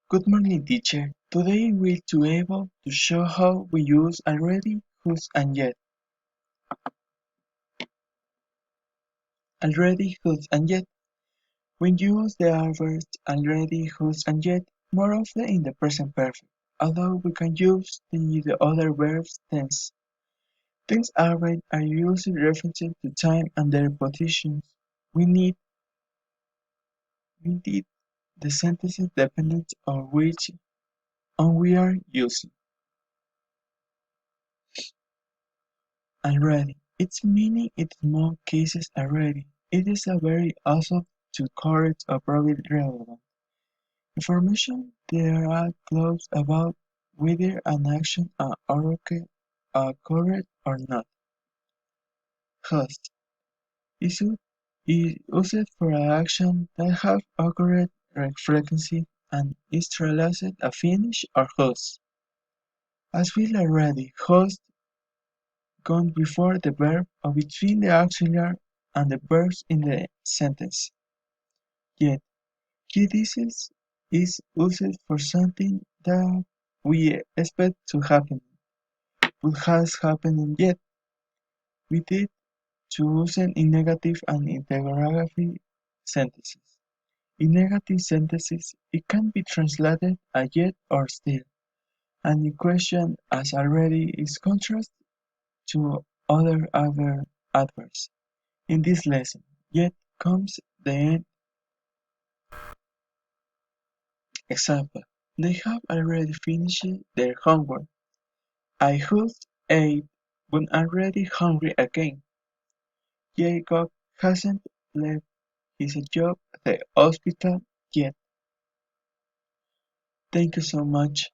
Good morning, teacher. Today we'll to able to show how we use already, whose, and yet. Already, whose, and yet. We use the adverbs already, whose, and yet more often in the present perfect, although we can use the other verbs tense. Tense adverbs are usually referencing to time and their positions. We need the sentences dependent on which on we are using. Already. Its meaning in most cases already. It is a very also to correct or probably relevant information. There are clues about whether an action occurred or not. Host is used for an action that have occurred frequency and is realized a finish or host. As will already, host gone before the verb or between the auxiliary and the verbs in the sentence. Yet, criticism is used for something that we expect to happen, but has happened yet. We did to use it in negative and interrogative sentences. In negative sentences, it can be translated as yet or still, and in question as already is contrast to other adverbs. In this lesson, yet comes the end example. They have already finished their homework. I just ate, but already hungry again. Jacob hasn't left his job at the hospital yet. Thank you so much.